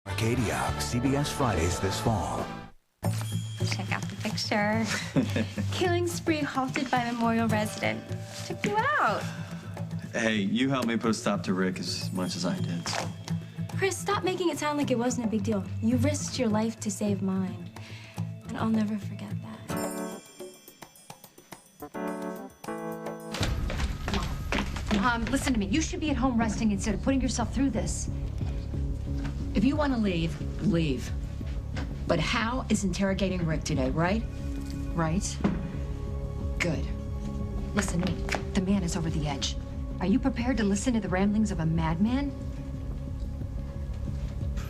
Arcadia, CBS Fridays this fall. Check out the picture. Killing spree halted by Memorial resident. Took you out. Hey, you helped me put a stop to Rick as much as I did. So. Chris, stop making it sound like it wasn't a big deal. You risked your life to save mine. And I'll never forget that. Listen to me. You should be at home resting instead of putting yourself through this. If you want to leave, leave. But Hal is interrogating Rick today, right? Right? Good. Listen to me. The man is over the edge. Are you prepared to listen to the ramblings of a madman?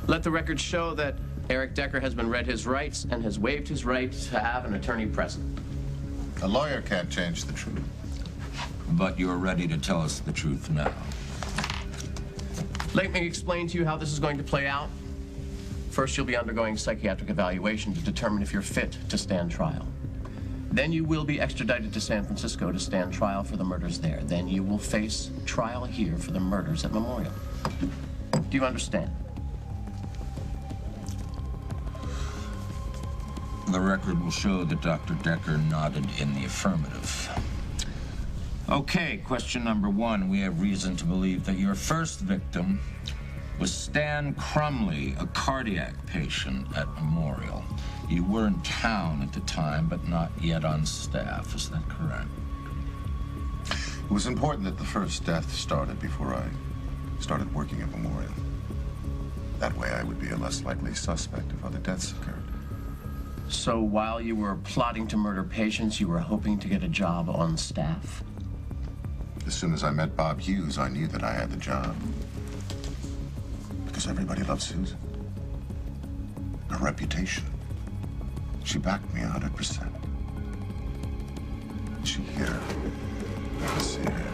Let the record show that Eric Decker has been read his rights and has waived his right to have an attorney present. A lawyer can't change the truth. But you're ready to tell us the truth now. Let me explain to you how this is going to play out. First, you'll be undergoing psychiatric evaluation to determine if you're fit to stand trial. Then you will be extradited to San Francisco to stand trial for the murders there. Then you will face trial here for the murders at Memorial. Do you understand? The record will show that Dr. Decker nodded in the affirmative. Okay, question number one. We have reason to believe that your first victim was Stan Crumley, a cardiac patient at Memorial. You were in town at the time, but not yet on staff. Is that correct? It was important that the first death started before I started working at Memorial. That way I would be a less likely suspect if other deaths occurred. So while you were plotting to murder patients, you were hoping to get a job on staff? As soon as I met Bob Hughes, I knew that I had the job. Because everybody loves Susan. Her reputation. She backed me 100%. Is she here? I see her.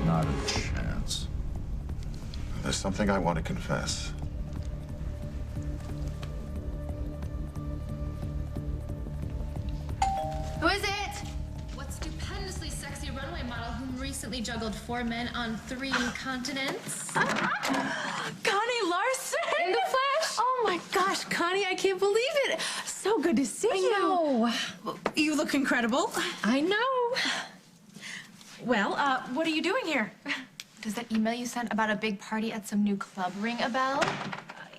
Not a chance. There's something I want to confess. Who is it? What stupendously sexy runway model whom recently juggled 4 men on 3 continents? Connie Larson! In the flesh? Oh my gosh, Connie, I can't believe it. So good to see you. know. You look incredible. I know. Well, what are you doing here? Does that email you sent about a big party at some new club ring a bell?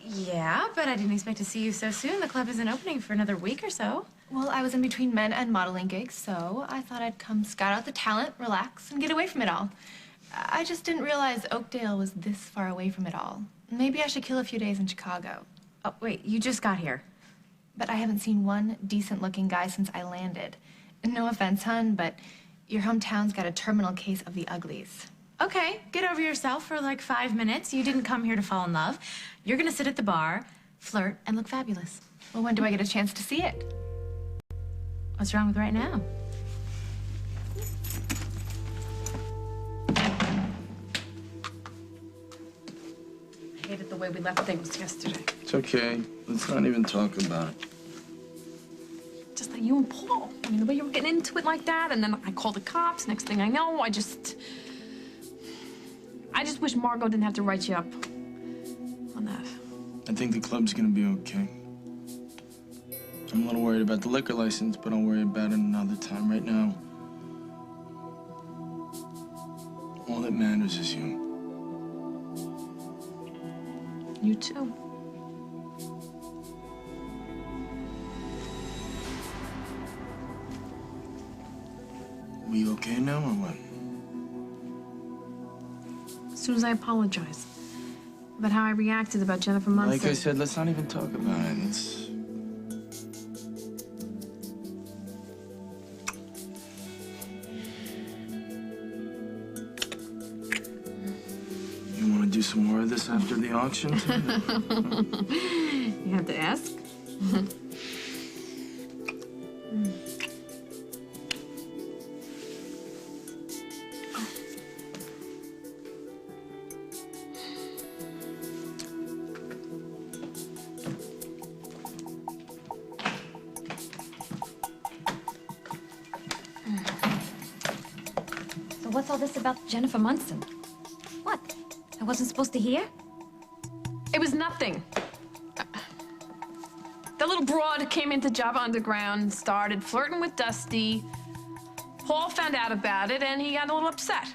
Yeah, but I didn't expect to see you so soon. The club isn't opening for another week or so. Well, I was in between men and modeling gigs, so I thought I'd come scout out the talent, relax, and get away from it all. I just didn't realize Oakdale was this far away from it all. Maybe I should kill a few days in Chicago. Oh, wait, you just got here. But I haven't seen one decent-looking guy since I landed. No offense, hun, but your hometown's got a terminal case of the uglies. Okay, get over yourself for like 5 minutes. You didn't come here to fall in love. You're gonna sit at the bar, flirt, and look fabulous. Well, when do I get a chance to see it? What's wrong with right now? I hated the way we left things yesterday. It's okay. Let's not even talk about it. Just like you and Paul. I mean, the way you were getting into it like that, and then I called the cops. Next thing I know, I just wish Margot didn't have to write you up on that. I think the club's gonna be okay. I'm a little worried about the liquor license, but I'll worry about it another time. Right now, all that matters is you. You too. We okay now or what? As soon as I apologize about how I reacted about Jennifer Munson. Like I said, let's not even talk about it. It's... You want to do some more of this after the auction? You have to ask. So what's all this about Jennifer Munson? What? I wasn't supposed to hear? It was nothing. The little broad came into Java Underground, started flirting with Dusty. Paul found out about it, and he got a little upset.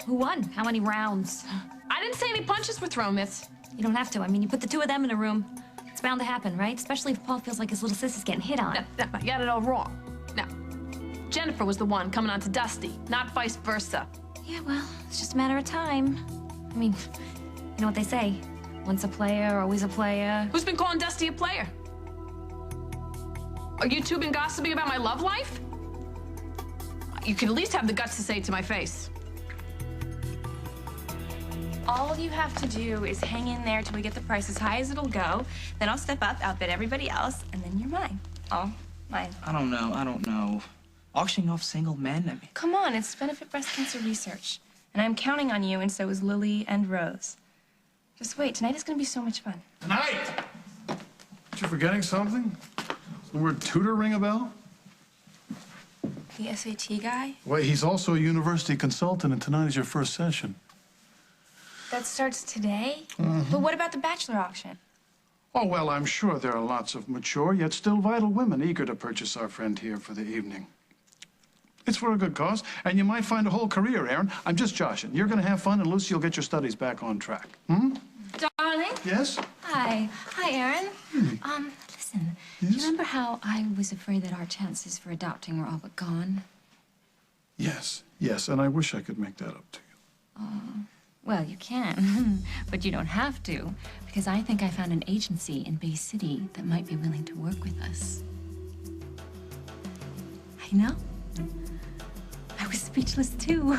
Who won? How many rounds? I didn't say any punches were thrown, miss. You don't have to. I mean, you put the two of them in a room. It's bound to happen, right? Especially if Paul feels like his little sis is getting hit on. No, you got it all wrong. Now, Jennifer was the one coming on to Dusty, not vice versa. Yeah, well, it's just a matter of time. I mean, you know what they say. Once a player, always a player. Who's been calling Dusty a player? Are you two been gossiping about my love life? You could at least have the guts to say it to my face. All you have to do is hang in there till we get the price as high as it'll go. Then I'll step up, outbid everybody else, and then you're mine. All mine. I don't know. Auctioning off single men? I mean... Come on, it's benefit breast cancer research. And I'm counting on you, and so is Lily and Rose. Just wait, tonight is gonna be so much fun. Tonight? Aren't you forgetting something? Does the word tutor ring a bell? The SAT guy? Well, he's also a university consultant, and tonight is your first session. That starts today? But what about the bachelor auction? Oh, well, I'm sure there are lots of mature, yet still vital women eager to purchase our friend here for the evening. It's for a good cause, and you might find a whole career, Aaron. I'm just joshing. You're going to have fun, and Lucy will get your studies back on track. Darling? Yes? Hi. Hi, Aaron. Listen, do you remember how I was afraid that our chances for adopting were all but gone? Yes, and I wish I could make that up to you. Well, you can, but you don't have to, because I think I found an agency in Bay City that might be willing to work with us. I know. I was speechless, too.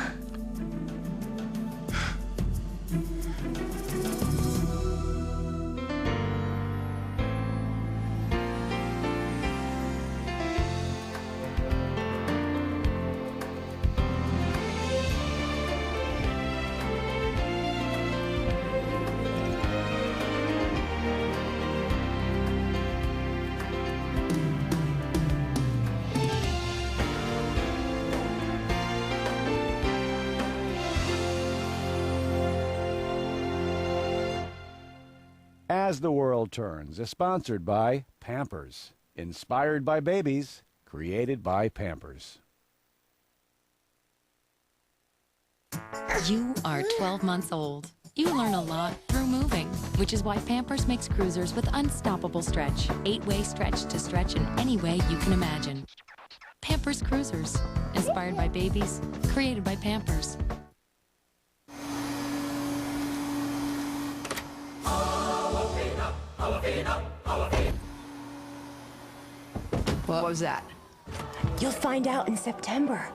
As the World Turns is sponsored by Pampers. Inspired by babies, created by Pampers. You are 12 months old. You learn a lot through moving, which is why Pampers makes cruisers with unstoppable stretch. 8-way stretch to stretch in any way you can imagine. Pampers Cruisers. Inspired by babies, created by Pampers. What was that? You'll find out in September.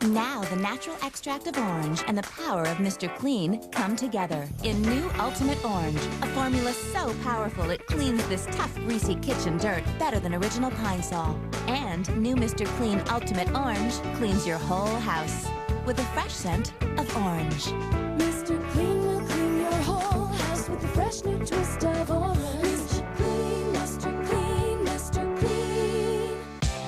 Now the natural extract of orange and the power of Mr. Clean come together in new Ultimate Orange, a formula so powerful it cleans this tough, greasy kitchen dirt better than original Pine Sol. And new Mr. Clean Ultimate Orange cleans your whole house with a fresh scent of orange. Mr. Clean will clean your whole house with a fresh new twist of orange. Mr. Clean, Mr. Clean, Mr. Clean.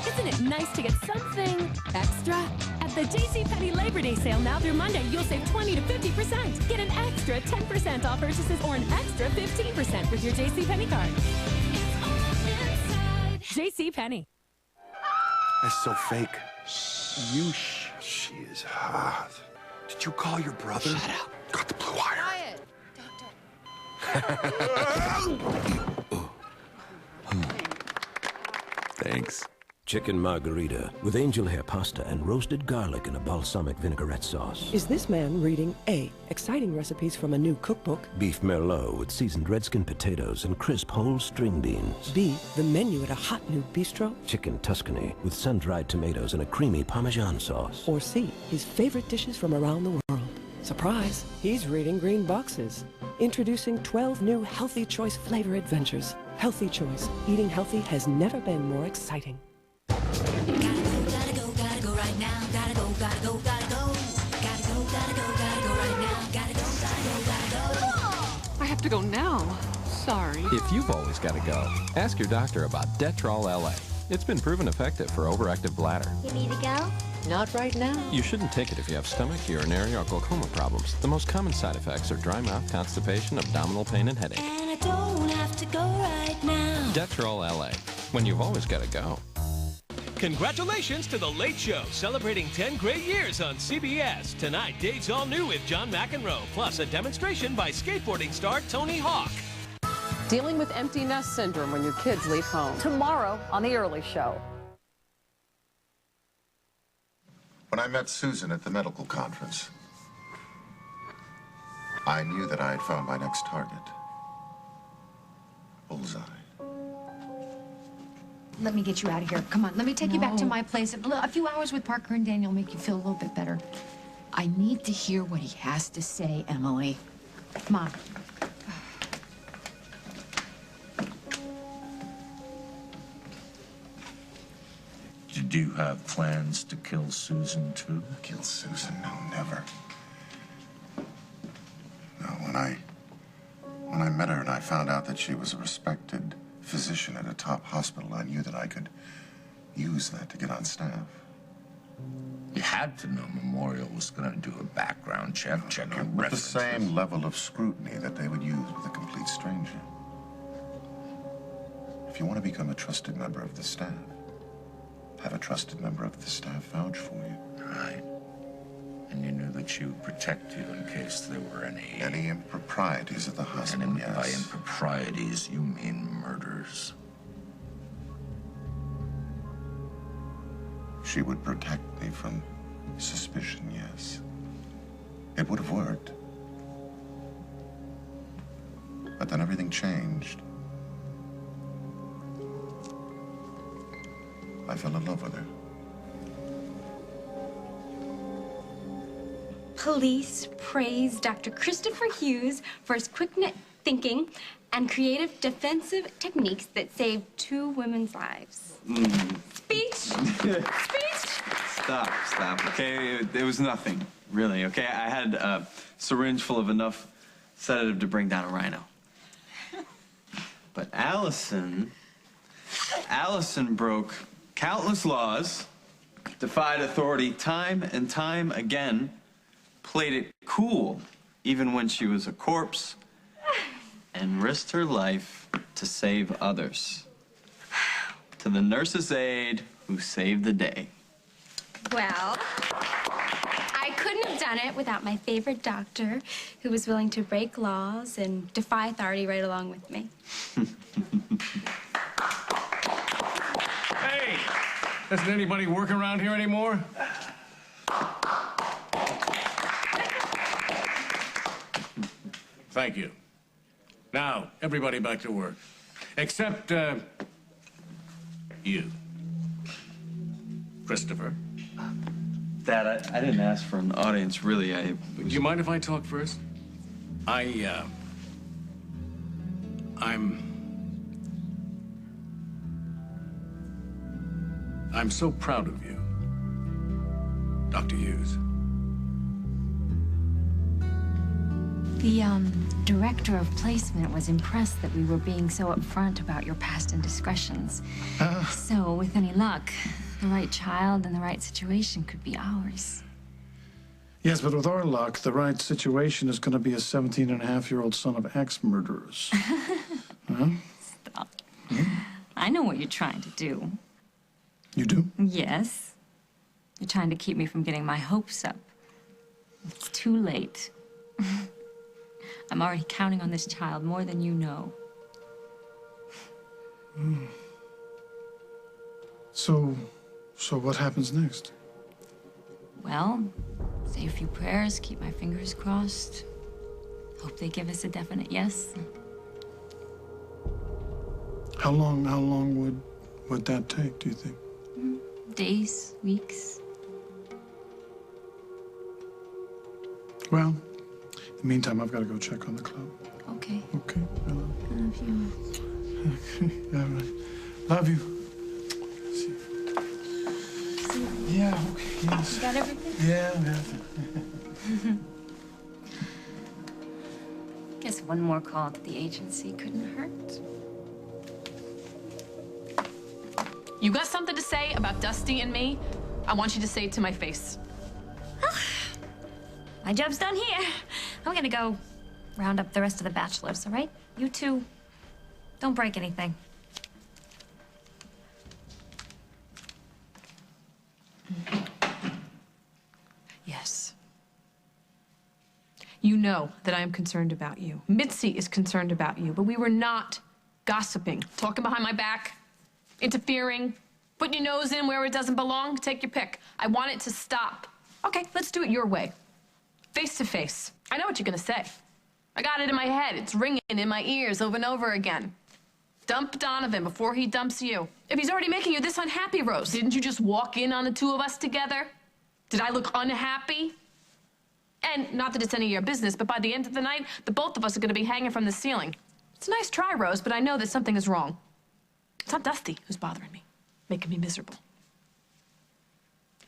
Isn't it nice to get something extra? At the JCPenney Labor Day sale now through Monday, you'll save 20 to 50%. Get an extra 10% off purchases or an extra 15% with your JCPenney card. It's all inside. JCPenney. That's so fake. You She is hot. Did you call your brother? Shut up. Got the blue wire. Thanks. Chicken margarita with angel hair pasta and roasted garlic in a balsamic vinaigrette sauce. Is this man reading A, exciting recipes from a new cookbook? Beef merlot with seasoned redskin potatoes and crisp whole string beans. B, the menu at a hot new bistro? Chicken Tuscany with sun-dried tomatoes and a creamy Parmesan sauce. Or C, his favorite dishes from around the world. Surprise, he's reading green boxes. Introducing 12 new Healthy Choice flavor adventures. Healthy Choice. Eating healthy has never been more exciting. Gotta go right now. Gotta go right now. Gotta go. I have to go now. Sorry. If you've always got to go, ask your doctor about Detrol LA. It's been proven effective for overactive bladder. You need to go? Not right now. You shouldn't take it if you have stomach, urinary, or glaucoma problems. The most common side effects are dry mouth, constipation, abdominal pain, and headache. And I don't have to go right now. Detrol LA, when you've always got to go. Congratulations to The Late Show, celebrating 10 great years on CBS. Tonight, dates all new with John McEnroe, plus a demonstration by skateboarding star Tony Hawk. Dealing with empty nest syndrome when your kids leave home. Tomorrow on The Early Show. When I met Susan at the medical conference, I knew that I had found my next target. Bullseye. Let me get you out of here. Come on, let me take you back to my place. A few hours with Parker and Daniel make you feel a little bit better. I need to hear what he has to say, Emily. Come on. Did you have plans to kill Susan, too? Kill Susan? No, never. No, when I met her and I found out that she was a respected physician at a top hospital, I knew that I could use that to get on staff. You had to know Memorial was going to do a background check, check your With the references. same level of scrutiny that they would use with a complete stranger. If you want to become a trusted member of the staff, have a trusted member of the staff vouch for you. Right. And you knew that she would protect you in case there were any... Any improprieties at the hospital, And yes. by improprieties, you mean murders. She would protect me from suspicion, yes. It would have worked. But then everything changed. I fell in love with her. Police praise Dr. Christopher Hughes for his quick-witted thinking and creative defensive techniques that saved 2 women's lives. Speech! Speech! Stop, okay? It was nothing, really, okay? I had a syringe full of enough sedative to bring down a rhino. But Allison broke countless laws, defied authority time and time again, played it cool even when she was a corpse, and risked her life to save others. To the nurse's aide who saved the day. Well, I couldn't have done it without my favorite doctor, who was willing to break laws and defy authority right along with me. Hey, doesn't anybody work around here anymore? Thank you. Now, everybody back to work. Except, you. Christopher. Dad, I didn't ask for an audience, really. Do you mind if I talk first? I'm so proud of you, Dr. Hughes. The director of placement was impressed that we were being so upfront about your past indiscretions. So, with any luck, the right child and the right situation could be ours. Yes, but with our luck, the right situation is going to be a 17-and-a-half-year-old son of ex-murderers. Huh? Stop. I know what you're trying to do. You do? Yes. You're trying to keep me from getting my hopes up. It's too late. I'm already counting on this child more than you know. So what happens next? Well, say a few prayers, keep my fingers crossed. Hope they give us a definite yes. How long would that take, do you think? Days, weeks. Well, in the meantime, I've got to go check on the club. Okay. Okay. I love you. I love you. Okay. All right. Love you. Yeah, okay, yes. You got everything? Yeah. Guess one more call to the agency couldn't hurt. You got something to say about Dusty and me? I want you to say it to my face. My job's done here. I'm gonna go round up the rest of the bachelors, all right? You two, don't break anything. Yes. You know that I am concerned about you. Mitzi is concerned about you, but we were not gossiping, talking behind my back, interfering, putting your nose in where it doesn't belong. Take your pick. I want it to stop. Okay, let's do it your way. Face to face. I know what you're gonna say. I got it in my head. It's ringing in my ears over and over again. Dump Donovan before he dumps you. If he's already making you this unhappy, Rose, didn't you just walk in on the two of us together? Did I look unhappy? And not that it's any of your business, but by the end of the night, the both of us are gonna be hanging from the ceiling. It's a nice try, Rose, but I know that something is wrong. It's not Dusty who's bothering me, making me miserable.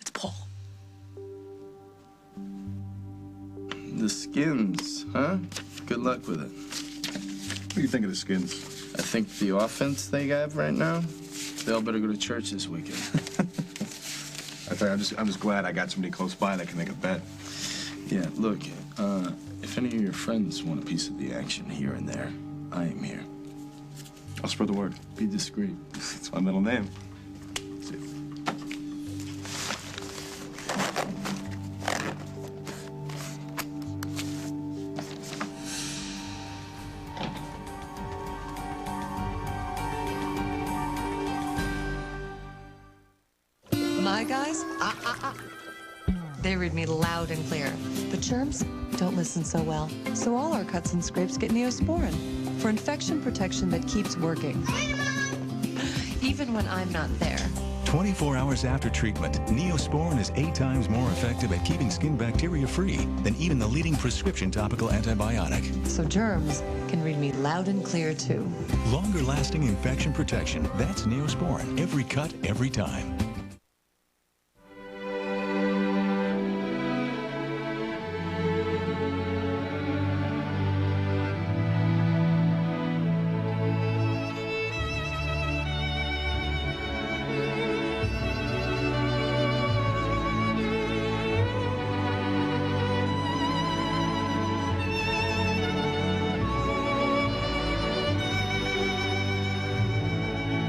It's Paul. The skins, huh? Good luck with it. What do you think of the skins? I think the offense they have right now, they all better go to church this weekend. I tell you, I'm just glad I got somebody close by that can make a bet. Yeah, look, if any of your friends want a piece of the action here and there, I am here. I'll spread the word. Be discreet. It's my middle name. See you. My guys, they read me loud and clear. The germs don't listen so well. So all our cuts and scrapes get Neosporin for infection protection that keeps working. Even when I'm not there. 24 hours after treatment, Neosporin is 8 times more effective at keeping skin bacteria free than even the leading prescription topical antibiotic. So germs can read me loud and clear too. Longer lasting infection protection. That's Neosporin. Every cut, every time.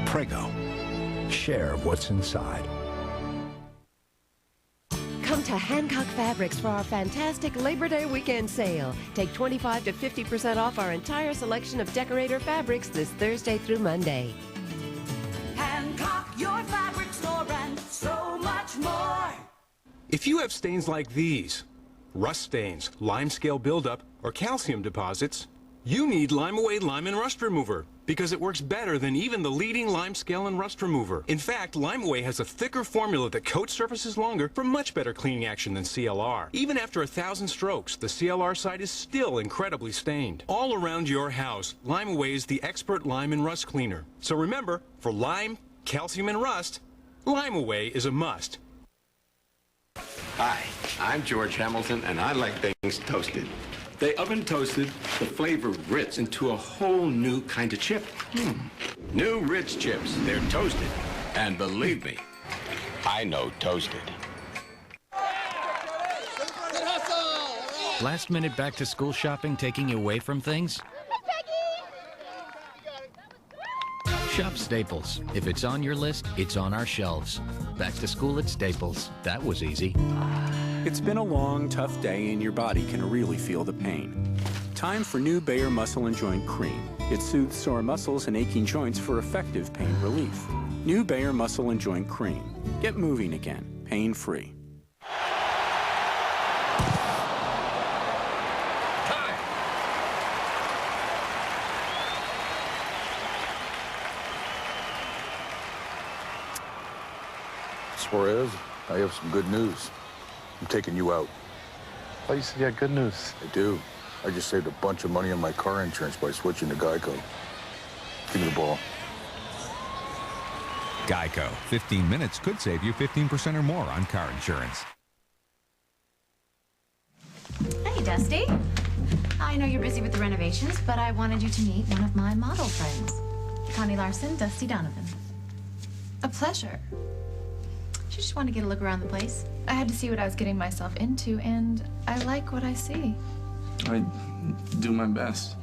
Prego. Share what's inside. Come to Hancock Fabrics for our fantastic Labor Day weekend sale. Take 25 to 50% off our entire selection of decorator fabrics this Thursday through Monday. Hancock, your fabric store, and so much more. If you have stains like these, rust stains, lime scale buildup, or calcium deposits, you need Lime-A-Way Lime and Rust Remover because it works better than even the leading lime scale and rust remover. In fact, Lime-A-Way has a thicker formula that coats surfaces longer for much better cleaning action than CLR. Even after 1,000 strokes, the CLR side is still incredibly stained. All around your house, Lime-A-Way is the expert lime and rust cleaner. So remember, for lime, calcium, and rust, Lime-A-Way is a must. Hi, I'm George Hamilton, and I like things toasted. They oven toasted the flavor Ritz into a whole new kind of chip. New Ritz chips. They're toasted. And believe me, I know toasted. Last minute back to school shopping taking you away from things? Shop Staples. If it's on your list, it's on our shelves. Back to school at Staples. That was easy. It's been a long, tough day and your body can really feel the pain. Time for new Bayer Muscle and Joint Cream. It soothes sore muscles and aching joints for effective pain relief. New Bayer Muscle and Joint Cream. Get moving again, pain-free. Suarez, I have some good news. I'm taking you out. Oh, you said you had good news. I do. I just saved a bunch of money on my car insurance by switching to Geico. Give me the ball. Geico. 15 minutes could save you 15% or more on car insurance. Hey, Dusty. I know you're busy with the renovations, but I wanted you to meet one of my model friends. Connie Larson, Dusty Donovan. A pleasure. just want to get a look around the place. I had to see what I was getting myself into, and I like what I see. I do my best.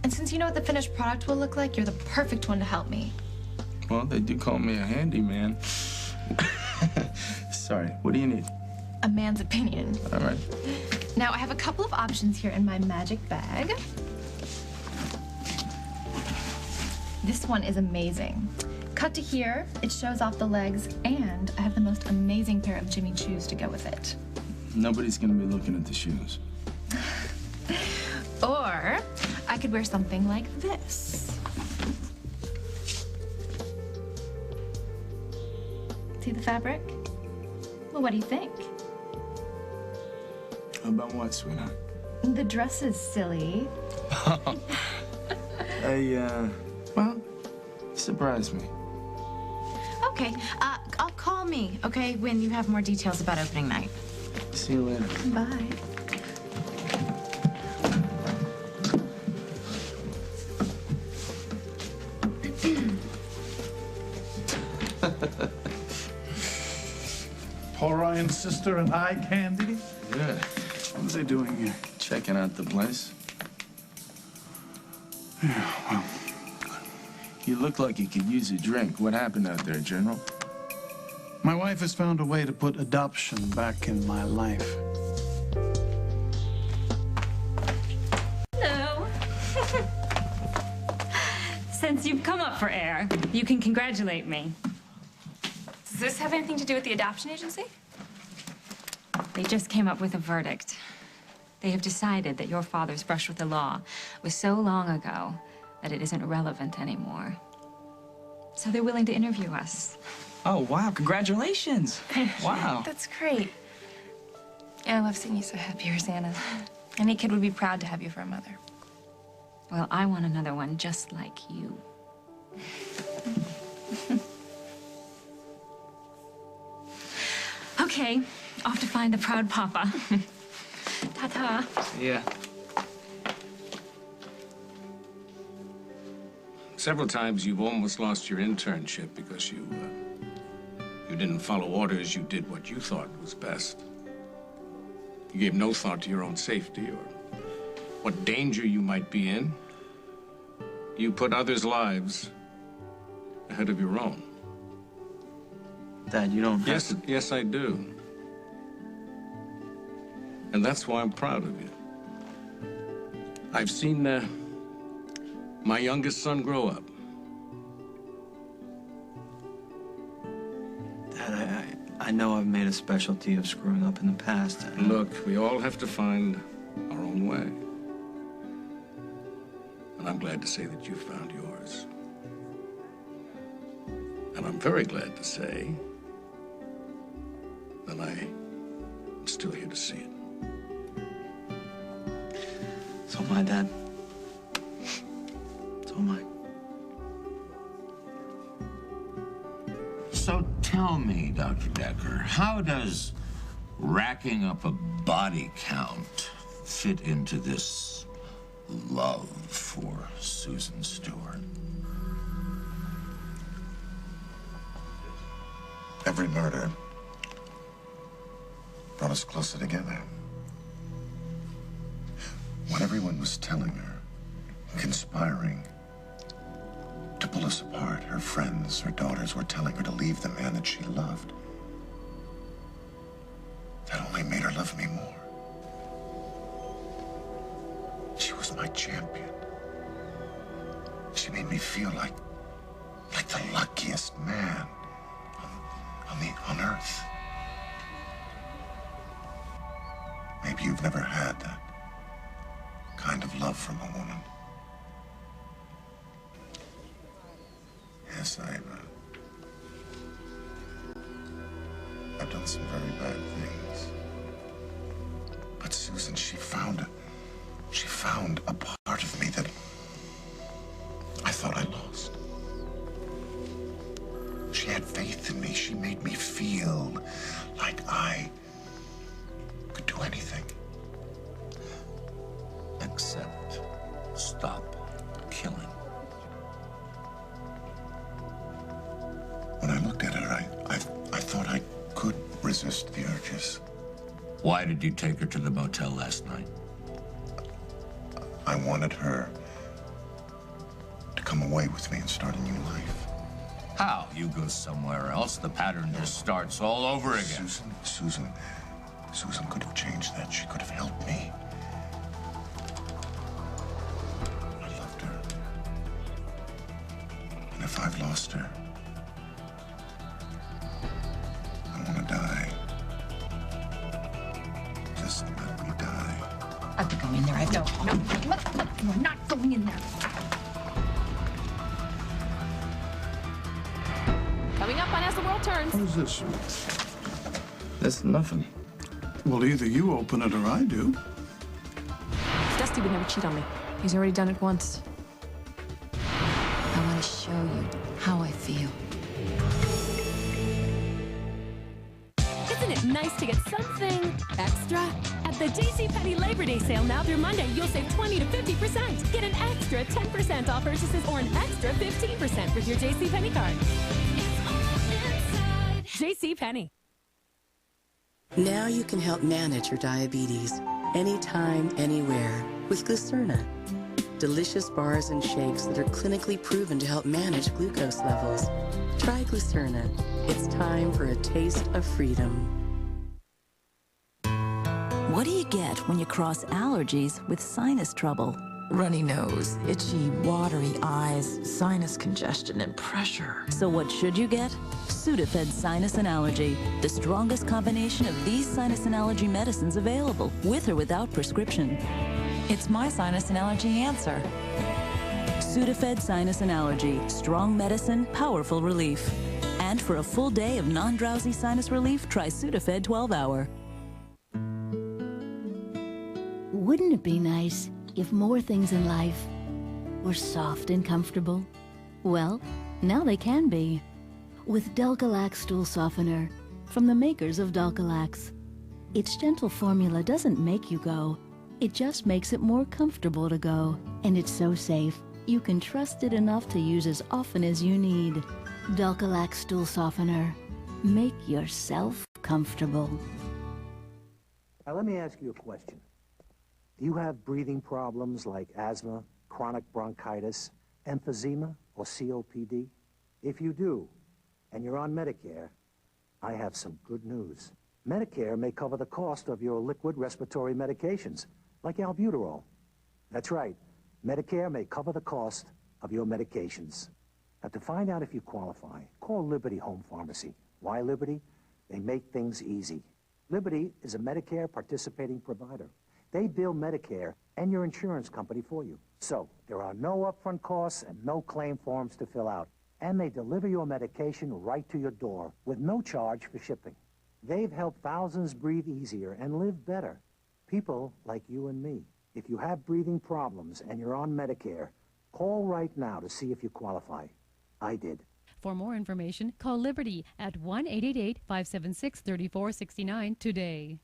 And since you know what the finished product will look like, you're the perfect one to help me. Well, they do call me a handyman. Sorry, what do you need? A man's opinion. All right. Now, I have a couple of options here in my magic bag. This one is amazing. Cut to here, it shows off the legs, and I have the most amazing pair of Jimmy shoes to go with it. Nobody's gonna be looking at the shoes. Or I could wear something like this. See the fabric? Well, what do you think? About what, sweetheart? The dress is silly. Well, surprise me. Okay, call me, okay, when you have more details about opening night. See you later. Bye. Paul Ryan's sister and eye candy? Yeah. What are they doing here? Checking out the place. Yeah, well, You look like you could use a drink. What happened out there, General? my wife has found a way to put adoption back in my life. Hello. Since you've come up for air, you can congratulate me. Does this have anything to do with the adoption agency? They just came up with a verdict. They have decided that your father's brush with the law was so long ago that it isn't relevant anymore. So they're willing to interview us. Oh, wow. Congratulations. Wow. That's great. Yeah, I love seeing you so happy, Rosanna. Any kid would be proud to have you for a mother. Well, I want another one just like you. Okay, off to find the proud papa. Ta-ta. Yeah. Several times you've almost lost your internship because you didn't follow orders. You did what you thought was best. You gave no thought to your own safety or what danger you might be in. You put others' lives ahead of your own. Dad, you don't have to... Yes, I do. And that's why I'm proud of you. I've seen my youngest son grow up. Dad, I know I've made a specialty of screwing up in the past. Look, we all have to find our own way. And I'm glad to say that you found yours. And I'm very glad to say that I'm still here to see it. So am I, Dad. So am I. So tell me, Dr. Decker, how does racking up a body count fit into this love for Susan Stewart? Every murder brought us closer together. When everyone was telling her, conspiring to pull us apart, her friends, her daughters were telling her to leave the man that she loved. That only made her love me more. She was my champion. She made me feel like the luckiest man on Earth. Maybe you've never had that kind of love from a woman. Yes, I've done some very bad things. But Susan, she found a part of me that I thought I lost. She had faith in me. She made me feel like I could do anything. Except stop killing. When I looked at her, I thought I could Why did you take her to the motel last night? I wanted her to come away with me and start a new life. How? You go somewhere else, the pattern just starts all over again. Susan could have changed that. She could have helped me. I loved her. And if I've lost her, I want to die. Just let me die. I have to go in there. No, you are not going in there. Coming up on As the World Turns. What is this? That's nothing. Well, either you open it or I do. Dusty would never cheat on me. He's already done it once. I want to show you how I feel. Isn't it nice to get something extra? At the JCPenney Labor Day sale now through Monday, you'll save 20 to 50%. Get an extra 10% off purchases or an extra 15% with your JCPenney card. JCPenney. Now you can help manage your diabetes anytime, anywhere with Glucerna. Delicious bars and shakes that are clinically proven to help manage glucose levels. Try Glucerna. It's time for a taste of freedom. What do you get when you cross allergies with sinus trouble? Runny nose, itchy, watery eyes, sinus congestion, and pressure. So what should you get? Sudafed Sinus and Allergy, the strongest combination of these sinus and allergy medicines available, with or without prescription. It's my sinus and allergy answer. Sudafed Sinus and Allergy, strong medicine, powerful relief. And for a full day of non-drowsy sinus relief, try Sudafed 12-Hour. Wouldn't it be nice if more things in life were soft and comfortable? Well, now they can be. With Dulcolax Stool Softener from the makers of Dulcolax. Its gentle formula doesn't make you go. It just makes it more comfortable to go. And it's so safe, you can trust it enough to use as often as you need. Dulcolax Stool Softener. Make yourself comfortable. Now, let me ask you a question. Do you have breathing problems like asthma, chronic bronchitis, emphysema, or COPD? If you do, and you're on Medicare, I have some good news. Medicare may cover the cost of your liquid respiratory medications, like albuterol. That's right. Medicare may cover the cost of your medications. Now, to find out if you qualify, call Liberty Home Pharmacy. Why Liberty? They make things easy. Liberty is a Medicare participating provider. They bill Medicare and your insurance company for you. So there are no upfront costs and no claim forms to fill out. And they deliver your medication right to your door with no charge for shipping. They've helped thousands breathe easier and live better. People like you and me. If you have breathing problems and you're on Medicare, call right now to see if you qualify. I did. For more information, call Liberty at 1-888-576-3469 today.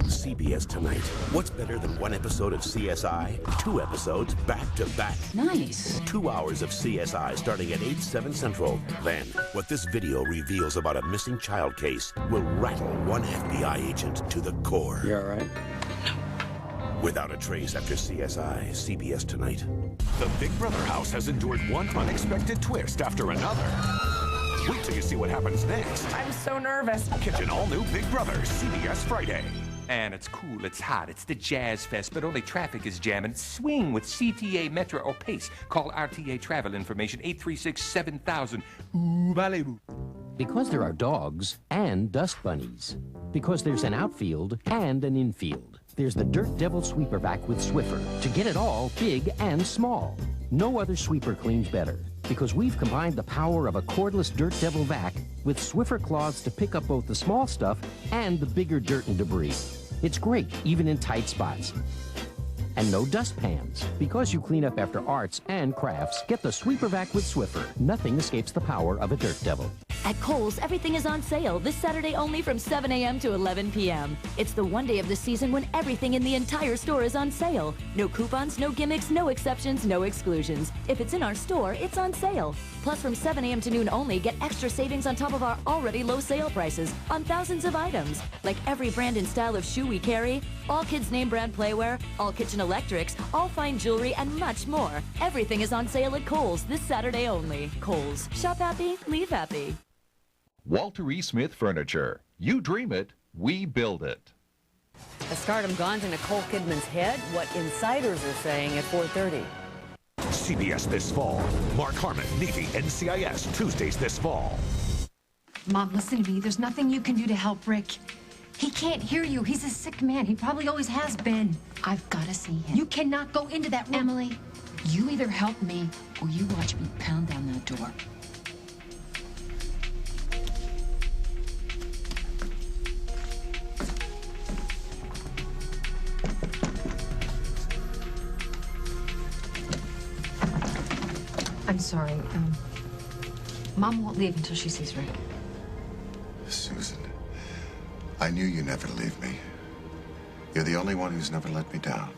CBS Tonight. What's better than one episode of CSI? 2 episodes back to back. Nice. 2 hours of CSI starting at 8/7 Central. Then, what this video reveals about a missing child case will rattle one FBI agent to the core. You all right? Without a trace after CSI, CBS Tonight. The Big Brother house has endured one unexpected twist after another. Wait till you see what happens next. I'm so nervous. Catch an all-new Big Brother, CBS Friday. And it's cool, it's hot, it's the Jazz Fest, but only traffic is jamming. Swing with CTA, Metro, or Pace. Call RTA Travel Information 836-7000. Ooh, voulez-vous. Because there are dogs and dust bunnies. Because there's an outfield and an infield. There's the Dirt Devil Sweeper Vac with Swiffer to get it all, big and small. No other sweeper cleans better because we've combined the power of a cordless Dirt Devil Vac with Swiffer cloths to pick up both the small stuff and the bigger dirt and debris. It's great, even in tight spots. And no dustpans. Because you clean up after arts and crafts, get the Sweeper Vac with Swiffer. Nothing escapes the power of a Dirt Devil. At Kohl's, everything is on sale this Saturday only from 7 a.m. to 11 p.m. It's the one day of the season when everything in the entire store is on sale. No coupons, no gimmicks, no exceptions, no exclusions. If it's in our store, it's on sale. Plus, from 7 a.m. to noon only, get extra savings on top of our already low sale prices on thousands of items. Like every brand and style of shoe we carry, all kids' name brand playwear, all kitchen electrics, all fine jewelry, and much more. Everything is on sale at Kohl's this Saturday only. Kohl's. Shop happy, leave happy. Walter E. Smith Furniture. You dream it, we build it. Has stardom gone to Nicole Kidman's head? What insiders are saying at 4:30. CBS this fall. Mark Harmon, Navy, NCIS, Tuesdays this fall. Mom, listen to me. There's nothing you can do to help Rick. He can't hear you. He's a sick man. He probably always has been. I've got to see him. You cannot go into that room. Emily, you either help me or you watch me pound down that door. I'm sorry. Mom won't leave until she sees Rick. Susan, I knew you never leave me. You're the only one who's never let me down.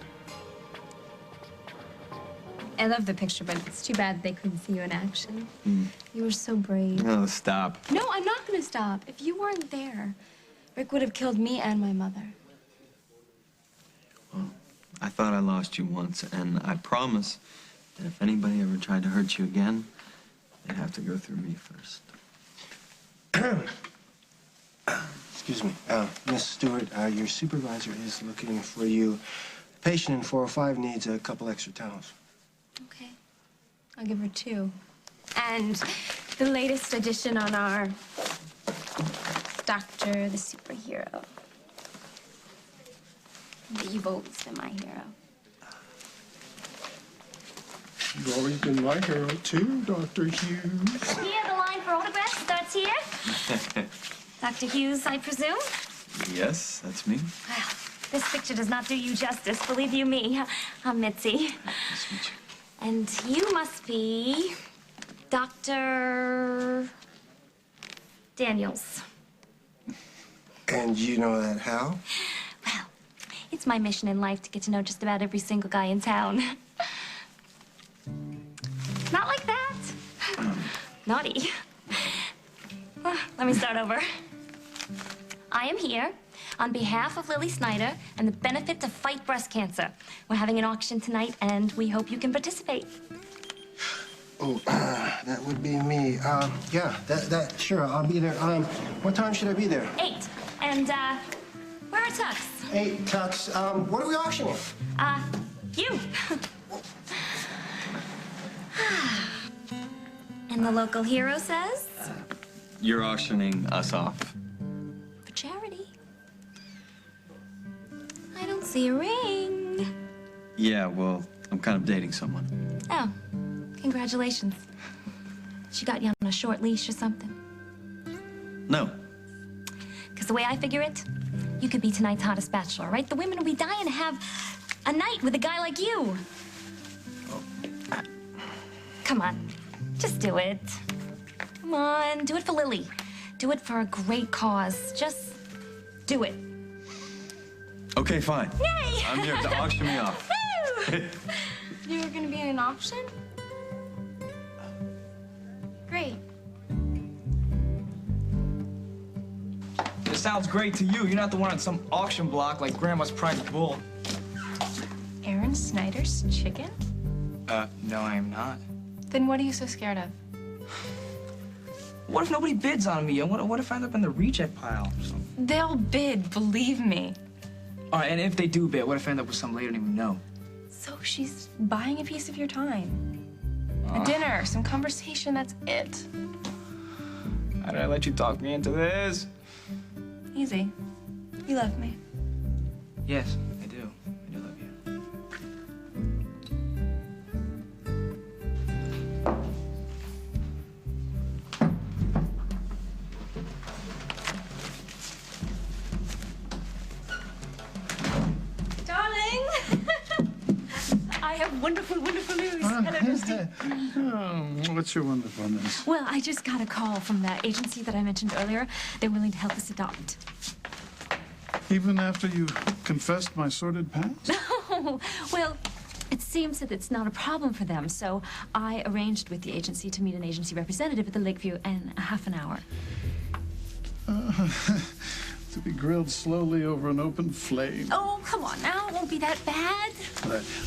I love the picture, but it's too bad they couldn't see you in action. You were so brave. No, stop. No, I'm not gonna stop. If you weren't there, Rick would have killed me and my mother. Well, I thought I lost you once, and I promise that if anybody ever tried to hurt you again, they'd have to go through me first. Excuse me. Miss Stewart, your supervisor is looking for you. The patient in 405 needs a couple extra towels. Okay. I'll give her 2. And the latest addition on our Doctor the Superhero. But you've always been my hero. You've always been my hero, too, Dr. Hughes. Here, the line for autographs starts here. Dr. Hughes, I presume? Yes, that's me. Well, this picture does not do you justice, believe you me. I'm Mitzi. Nice to meet you. And you must be Dr. Daniels. And you know that how? Well, it's my mission in life to get to know just about every single guy in town. Not like that. Naughty. Let me start over. I am here on behalf of Lily Snyder and the benefit to fight breast cancer. We're having an auction tonight, and we hope you can participate. Oh, that would be me. Yeah, sure, I'll be there. What time should I be there? 8. And, where are Tux? 8 Tux. What are we auctioning? You. And the local hero says? You're auctioning us off. For charity. I don't see a ring. Yeah, well, I'm kind of dating someone. Oh, congratulations. She got you on a short leash or something? No. Because the way I figure it, you could be tonight's hottest bachelor, right? The women will be dying to have a night with a guy like you. Come on, just do it. Come on, do it for Lily. Do it for a great cause. Just do it. Okay, fine. Yay! I'm here to auction me off. Woo! You were gonna be in an auction? Great. It sounds great to you. You're not the one on some auction block like Grandma's prized bull. Aaron Snyder's chicken? No, I am not. Then what are you so scared of? What if nobody bids on me? And what if I end up in the reject pile? They'll bid, believe me. All right, and if they do bid, what if I end up with some lady I don't even know? So she's buying a piece of your time. A dinner, some conversation, that's it. How did I let you talk me into this? Easy. You love me. Yes, I do. I do love you. Darling! I have wonderful, wonderful news. Hey, Rusty. Oh, what's your wonderfulness? Well, I just got a call from that agency that I mentioned earlier. They're willing to help us adopt. Even after you confessed my sordid past? No. Well, it seems that it's not a problem for them, so I arranged with the agency to meet an agency representative at the Lakeview in a half an hour. To be grilled slowly over an open flame. Oh, come on now. It won't be that bad.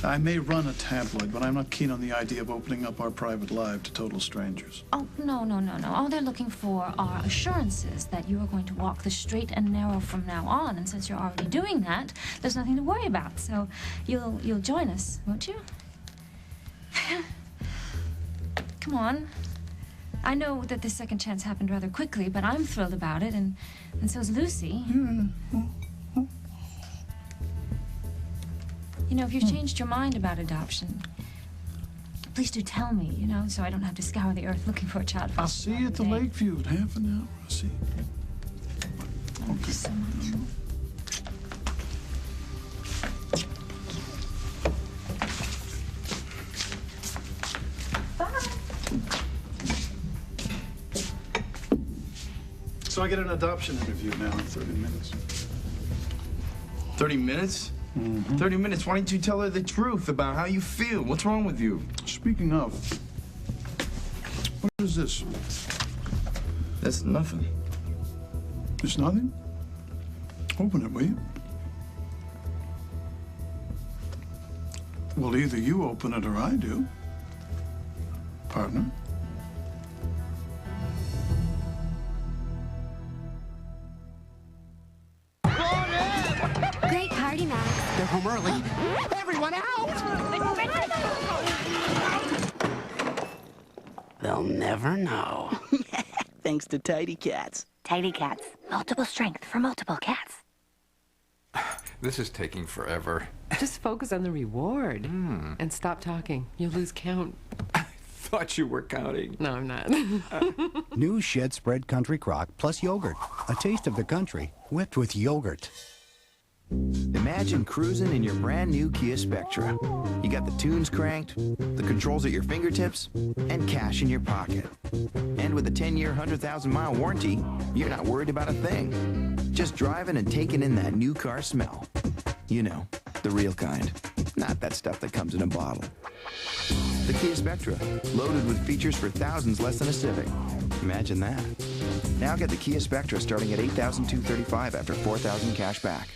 I may run a tabloid, but I'm not keen on the idea of opening up our private life to total strangers. Oh, no. All they're looking for are assurances that you are going to walk the straight and narrow from now on. And since you're already doing that, there's nothing to worry about. So you'll join us, won't you? Come on. I know that the second chance happened rather quickly, but I'm thrilled about it, and so's Lucy. You know, if you've changed your mind about adoption, please do tell me, you know, so I don't have to scour the earth looking for a child. I'll see you at the Lakeview in half an hour. I'll see you. Thank you so much. So I get an adoption interview now in 30 minutes. 30 minutes? 30 minutes. Why didn't you tell her the truth about how you feel? What's wrong with you? Speaking of, what is this? That's nothing. It's nothing? Open it, will you? Well, either you open it or I do. Partner. Great party, Max. They're home early. Everyone out! They'll never know. Thanks to Tidy Cats. Tidy Cats. Multiple strength for multiple cats. This is taking forever. Just focus on the reward and stop talking. You'll lose count. Thought you were counting. No, I'm not. New Shed Spread Country Crock plus yogurt. A taste of the country whipped with yogurt. Imagine cruising in your brand new Kia Spectra. You got the tunes cranked, the controls at your fingertips, and cash in your pocket. And with a 10-year, 100,000-mile warranty, you're not worried about a thing. Just driving and taking in that new car smell. You know, the real kind. Not that stuff that comes in a bottle. The Kia Spectra, loaded with features for thousands less than a Civic. Imagine that. Now get the Kia Spectra starting at $8,235 after $4,000 cash back.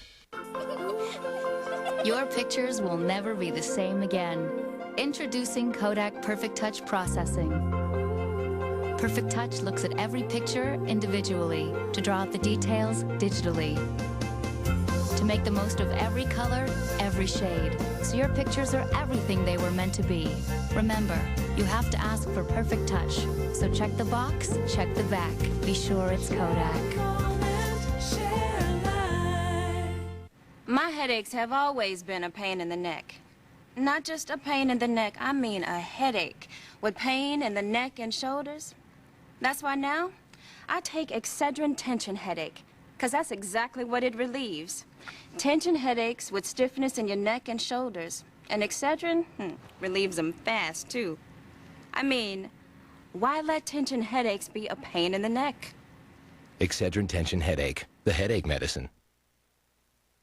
Your pictures will never be the same again. Introducing Kodak Perfect Touch Processing. Perfect Touch looks at every picture individually to draw out the details digitally. To make the most of every color, every shade, so your pictures are everything they were meant to be. Remember, you have to ask for Perfect Touch. So check the box, check the back. Be sure it's Kodak. My headaches have always been a pain in the neck. Not just a pain in the neck, I mean a headache with pain in the neck and shoulders. That's why now I take Excedrin tension headache, because that's exactly what it relieves. Tension headaches with stiffness in your neck and shoulders. And Excedrin relieves them fast, too. I mean, why let tension headaches be a pain in the neck? Excedrin tension headache, the headache medicine.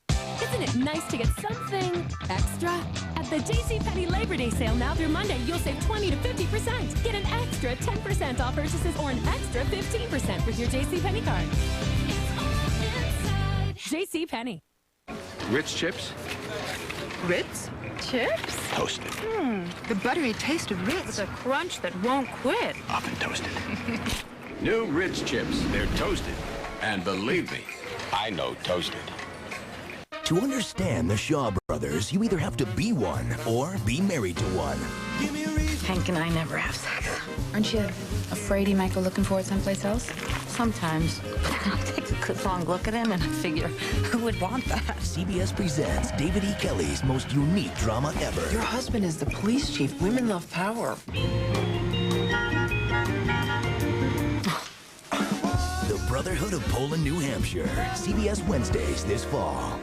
Isn't it nice to get something extra? At the JCPenney Labor Day sale now through Monday, you'll save 20 to 50%. Get an extra 10% off purchases or an extra 15% with your JCPenney card. JCPenney. Ritz chips? Ritz? Chips? Toasted. The buttery taste of Ritz. With a crunch that won't quit. Often toasted. New Ritz chips. They're toasted. And believe me, I know toasted. To understand the Shaw Brothers, you either have to be one or be married to one. Hank and I never have sex. Aren't you afraid he might go looking for it someplace else? Sometimes. I take a good long look at him and I figure, who would want that? CBS presents David E. Kelly's most unique drama ever. Your husband is the police chief. Women love power. The Brotherhood of Poland, New Hampshire. CBS Wednesdays this fall.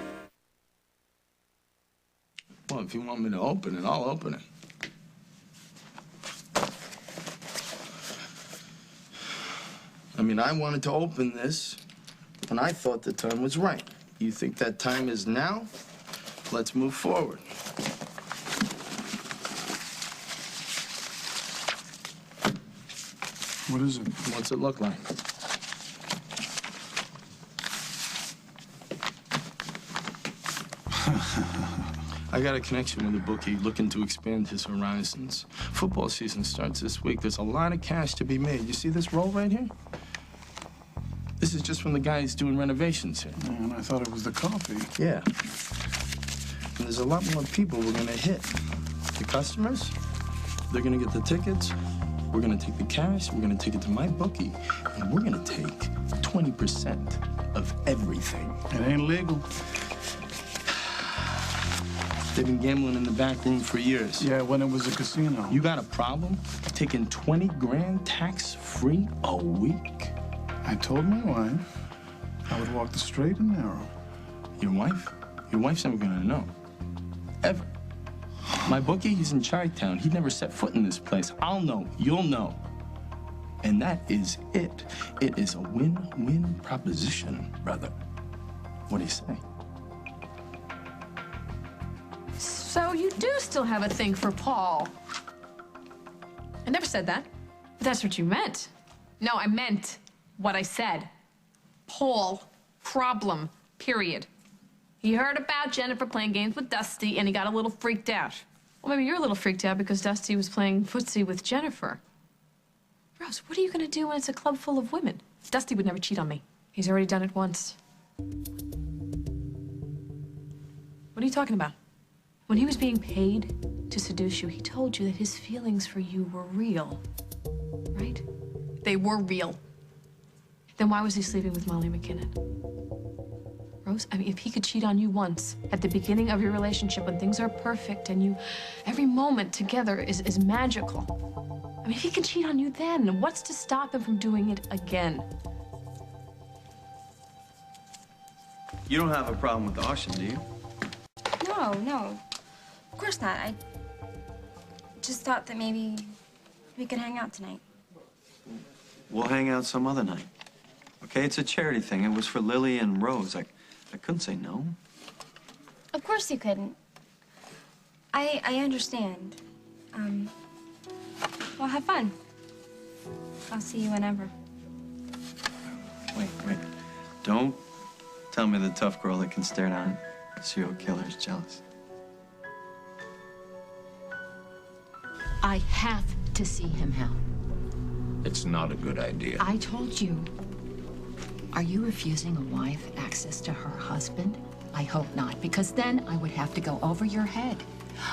Well, if you want me to open it, I'll open it. I mean, I wanted to open this when I thought the time was right. You think that time is now? Let's move forward. What is it? What's it look like? I got a connection with a bookie looking to expand his horizons. Football season starts this week. There's a lot of cash to be made. You see this roll right here? This is just from the guys doing renovations here. Man, I thought it was the coffee. Yeah. And there's a lot more people we're gonna hit. The customers, they're gonna get the tickets. We're gonna take the cash, we're gonna take it to my bookie, and we're gonna take 20% of everything. It ain't legal. They've been gambling in the back room for years. Yeah, when it was a casino. You got a problem taking 20 grand tax-free a week? I told my wife I would walk the straight and narrow. Your wife? Your wife's never gonna know. Ever. My bookie, he's in Chi-Town. He'd never set foot in this place. I'll know. You'll know. And that is it. It is a win-win proposition, brother. What do you say? So you do still have a thing for Paul. I never said that. But that's what you meant. No, I meant what I said. Paul, problem, period. He heard about Jennifer playing games with Dusty, and he got a little freaked out. Well, maybe you're a little freaked out because Dusty was playing footsie with Jennifer. Rose, what are you gonna do when it's a club full of women? Dusty would never cheat on me. He's already done it once. What are you talking about? When he was being paid to seduce you, he told you that his feelings for you were real, right? They were real. Then why was he sleeping with Molly McKinnon? Rose, I mean, if he could cheat on you once, at the beginning of your relationship when things are perfect and you, every moment together is magical. I mean, if he can cheat on you then, what's to stop him from doing it again? You don't have a problem with the auction, do you? No. Of course not. I just thought that maybe we could hang out tonight. We'll hang out some other night. Okay, it's a charity thing. It was for Lily and Rose. I couldn't say no. Of course you couldn't. I understand. Well, have fun. I'll see you whenever. Wait. Don't tell me the tough girl that can stare down serial killers jealous. I have to see him, Hal. It's not a good idea. I told you. Are you refusing a wife access to her husband? I hope not, because then I would have to go over your head.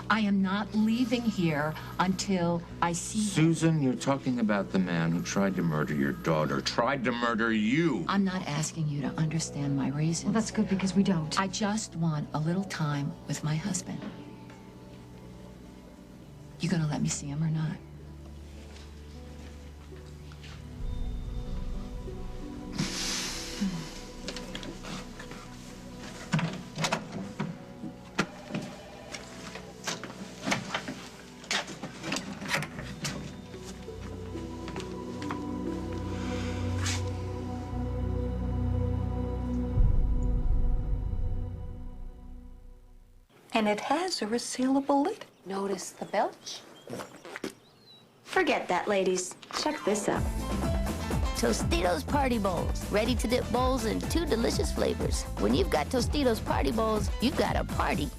I am not leaving here until I see him. Susan, you're talking about the man who tried to murder your daughter, tried to murder you. I'm not asking you to understand my reasons. Well, that's good because we don't. I just want a little time with my husband. You gonna let me see him or not? And it has a resealable lid. Notice the belch? Forget that, ladies. Check this out. Tostitos Party Bowls. Ready to dip bowls in 2 delicious flavors. When you've got Tostitos Party Bowls, you've got a party.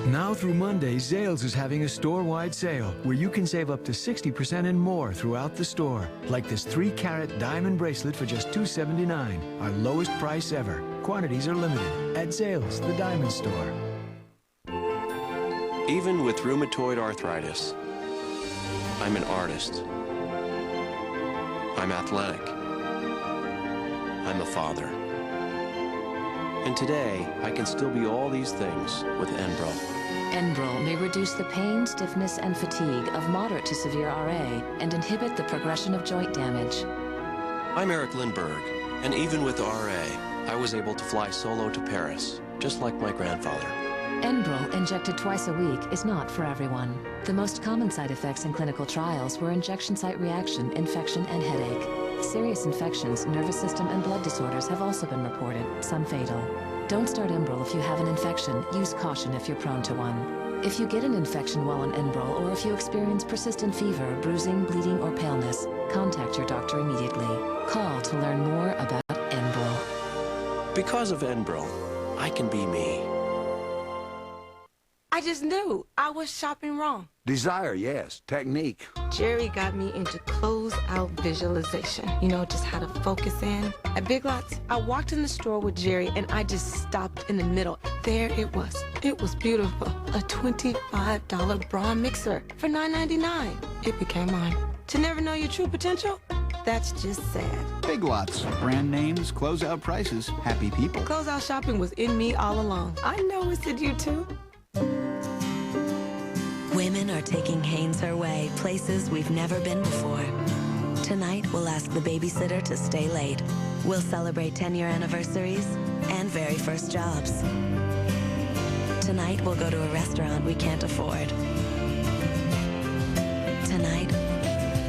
Now through Monday, Zales is having a store-wide sale where you can save up to 60% and more throughout the store. Like this 3-carat diamond bracelet for just $2.79, our lowest price ever. Quantities are limited at Zales, the diamond store. Even with rheumatoid arthritis, I'm an artist. I'm athletic. I'm a father. And today, I can still be all these things with Enbrel. Enbrel may reduce the pain, stiffness, and fatigue of moderate to severe RA and inhibit the progression of joint damage. I'm Eric Lindbergh, and even with RA, I was able to fly solo to Paris, just like my grandfather. Enbrel, injected twice a week, is not for everyone. The most common side effects in clinical trials were injection site reaction, infection, and headache. Serious infections, nervous system, and blood disorders have also been reported, some fatal. Don't start Enbrel if you have an infection. Use caution if you're prone to one. If you get an infection while on Enbrel, or if you experience persistent fever, bruising, bleeding, or paleness, contact your doctor immediately. Call to learn more about Enbrel. Because of Enbrel, I can be me. I just knew I was shopping wrong. Desire, yes. Technique. Jerry got me into close-out visualization. You know, just how to focus in. At Big Lots, I walked in the store with Jerry and I just stopped in the middle. There it was. It was beautiful. A $25 bra mixer for $9.99. It became mine. To never know your true potential? That's just sad. Big Lots. Brand names, closeout prices, happy people. Closeout shopping was in me all along. I know it's in you too. Women are taking Hanes her way, places we've never been before. Tonight, we'll ask the babysitter to stay late. We'll celebrate 10-year anniversaries and very first jobs. Tonight, we'll go to a restaurant we can't afford. Tonight,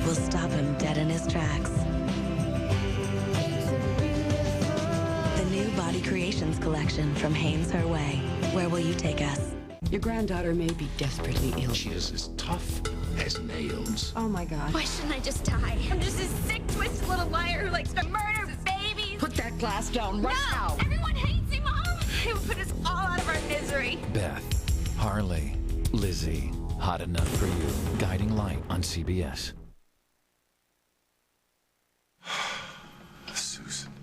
we'll stop him dead in his tracks. The new Body Creations collection from Hanes Her Way. Where will you take us? Your granddaughter may be desperately ill. She is as tough as nails. Oh, my God. Why shouldn't I just die? I'm just a sick, twisted little liar who likes to murder babies. Put that glass down right now. Everyone hates you, Mom. It would put us all out of our misery. Beth, Harley, Lizzie, Hot Enough for You. Guiding Light on CBS. Susan,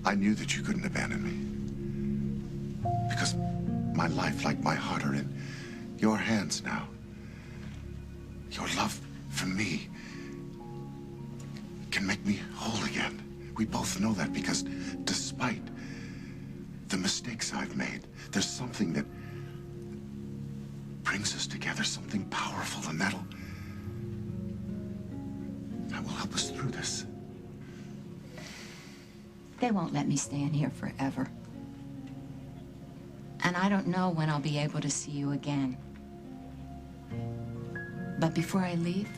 I knew that you couldn't abandon me. Because my life, like my heart, are in your hands now. Your love for me can make me whole again. We both know that because despite the mistakes I've made, there's something that brings us together, something powerful, and that will help us through this. They won't let me stay in here forever. And I don't know when I'll be able to see you again. But before I leave,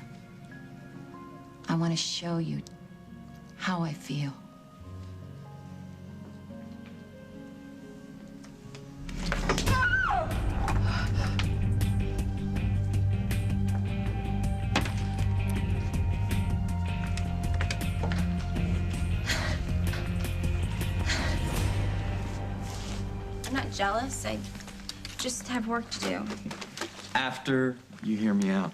I want to show you how I feel. I'm not jealous. I just have work to do. After you hear me out.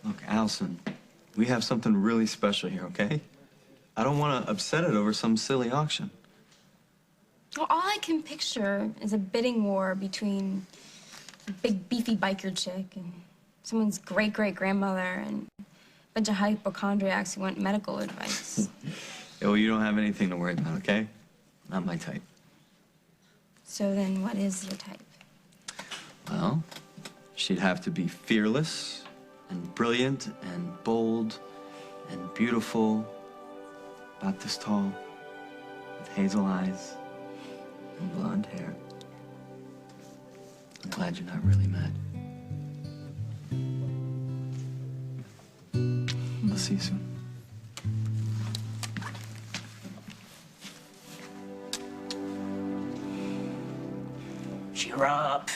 Look, Allison, we have something really special here, okay? I don't want to upset it over some silly auction. Well, all I can picture is a bidding war between a big beefy biker chick and someone's great-great-grandmother and a bunch of hypochondriacs who want medical advice. Yeah, well, you don't have anything to worry about, okay? Not my type. So then what is your type? Well, she'd have to be fearless and brilliant and bold and beautiful, about this tall, with hazel eyes and blonde hair. I'm glad you're not really mad. I'll see you soon. Cheer up.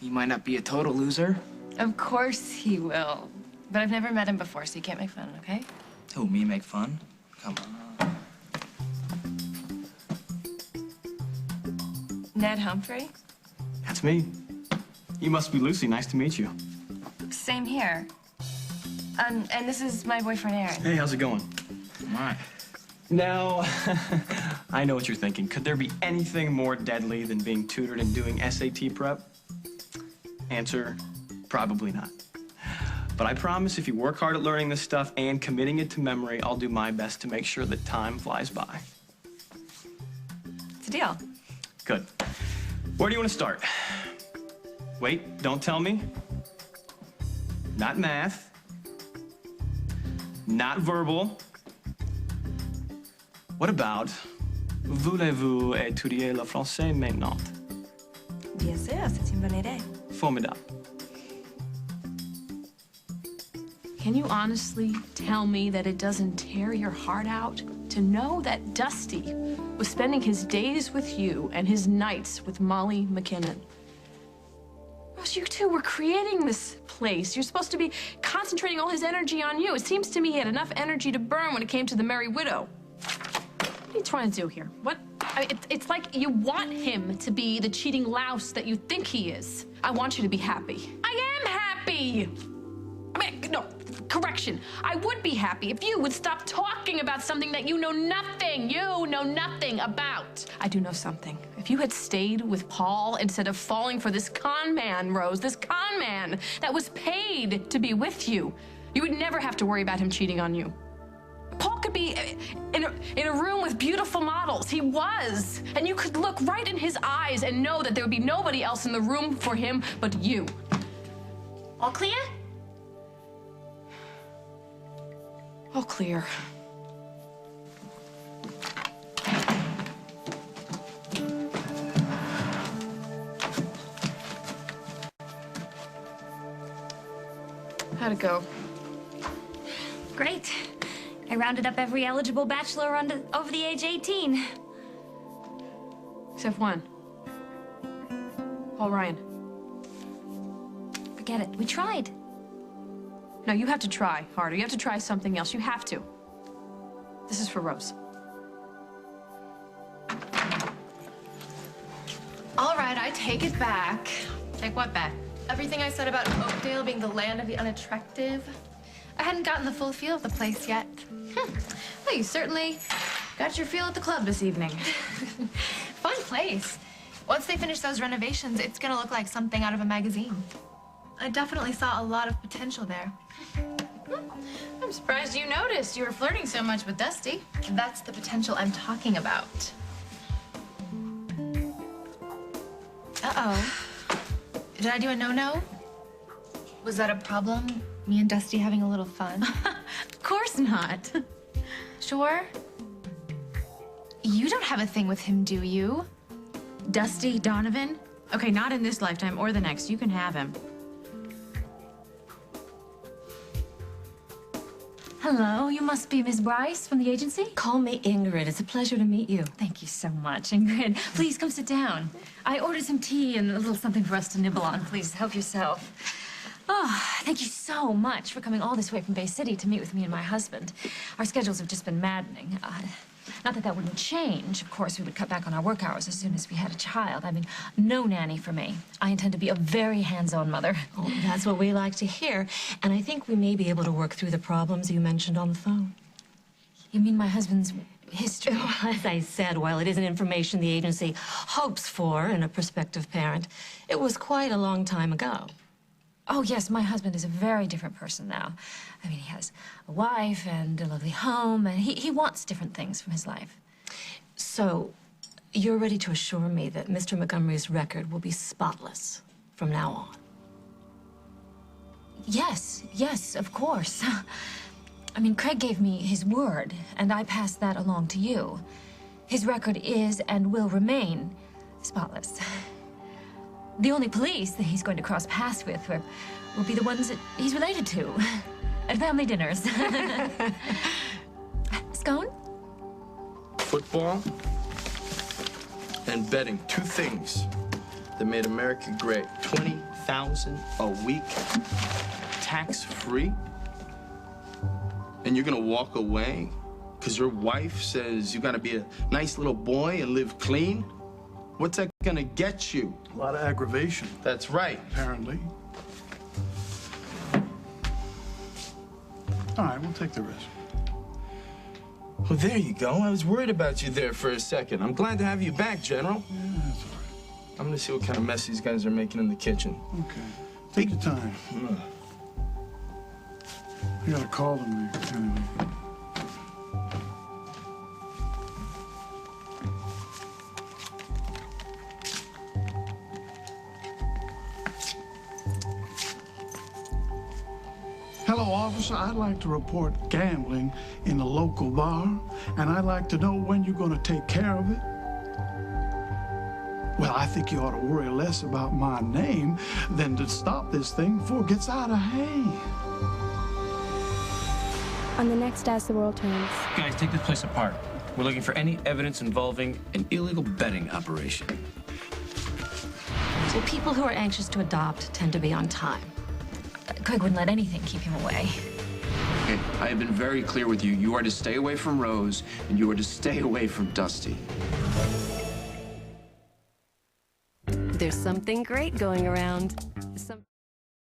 You might not be a total loser. Of course he will. But I've never met him before, so you can't make fun, okay? Who, me make fun? Come on. Ned Humphrey? That's me. You must be Lucy. Nice to meet you. Same here. And this is my boyfriend, Aaron. Hey, how's it going? All right. Now, I know what you're thinking. Could there be anything more deadly than being tutored and doing SAT prep? Answer, probably not. But I promise if you work hard at learning this stuff and committing it to memory, I'll do my best to make sure that time flies by. It's a deal. Good. Where do you want to start? Wait, don't tell me. Not math. Not verbal. What about voulez-vous étudier le français maintenant? Bien sûr, c'est une bonne idée. Formidable. Can you honestly tell me that it doesn't tear your heart out to know that Dusty was spending his days with you and his nights with Molly McKinnon? Rose, you two were creating this place. You're supposed to be concentrating all his energy on you. It seems to me he had enough energy to burn when it came to the Merry Widow. What are you trying to do here? What? It's like you want him to be the cheating louse that you think he is. I want you to be happy. I am happy! I mean, no, correction. I would be happy if you would stop talking about something that you know nothing about. I do know something. If you had stayed with Paul instead of falling for this con man, Rose, this con man that was paid to be with you, you would never have to worry about him cheating on you. Paul could be in a room with beautiful models. He was. And you could look right in his eyes and know that there would be nobody else in the room for him but you. All clear? All clear. How'd it go? Great. I rounded up every eligible bachelor over the age 18. Except one. Paul Ryan. Forget it. We tried. No, you have to try harder. You have to try something else. You have to. This is for Rose. All right, I take it back. Take what back? Everything I said about Oakdale being the land of the unattractive. I hadn't gotten the full feel of the place yet. Well, you certainly got your feel at the club this evening. Fun place. Once they finish those renovations, it's gonna look like something out of a magazine. I definitely saw a lot of potential there. I'm surprised you noticed. You were flirting so much with Dusty. That's the potential I'm talking about. Uh-oh. Did I do a no-no? Was that a problem? Me and Dusty having a little fun? Of course not. Sure? You don't have a thing with him, do you? Dusty Donovan? Okay, not in this lifetime or the next. You can have him. Hello, you must be Miss Bryce from the agency? Call me Ingrid. It's a pleasure to meet you. Thank you so much, Ingrid. Please come sit down. I ordered some tea and a little something for us to nibble on. Please help yourself. Oh, thank you so much for coming all this way from Bay City to meet with me and my husband. Our schedules have just been maddening. Not that that wouldn't change. Of course, we would cut back on our work hours as soon as we had a child. I mean, no nanny for me. I intend to be a very hands-on mother. Oh, that's what we like to hear. And I think we may be able to work through the problems you mentioned on the phone. You mean my husband's history? Well, as I said, while it isn't information the agency hopes for in a prospective parent, it was quite a long time ago. Oh, yes, my husband is a very different person now. I mean, he has a wife and a lovely home, and he wants different things from his life. So, you're ready to assure me that Mr. Montgomery's record will be spotless from now on? Yes, of course. I mean, Craig gave me his word, and I passed that along to you. His record is and will remain spotless. The only police that he's going to cross paths with will be the ones that he's related to at family dinners. Scone? Football and betting. Two things that made America great. $20,000 a week, tax-free. And you're gonna walk away because your wife says you gotta be a nice little boy and live clean? What's that gonna get you? A lot of aggravation. That's right. Apparently. All right, we'll take the risk. Well, there you go. I was worried about you there for a second. I'm glad to have you back, General. Yeah, that's all right. I'm gonna see what kind of mess these guys are making in the kitchen. Okay. Take your time. I gotta call them anyway. Hello, officer. I'd like to report gambling in a local bar, and I'd like to know when you're going to take care of it. Well, I think you ought to worry less about my name than to stop this thing before it gets out of hand. on the next As the World Turns. Guys, take this place apart. We're looking for any evidence involving an illegal betting operation. So people who are anxious to adopt tend to be on time. Craig wouldn't let anything keep him away. Okay, I have been very clear with you. You are to stay away from Rose, and you are to stay away from Dusty. There's something great going around.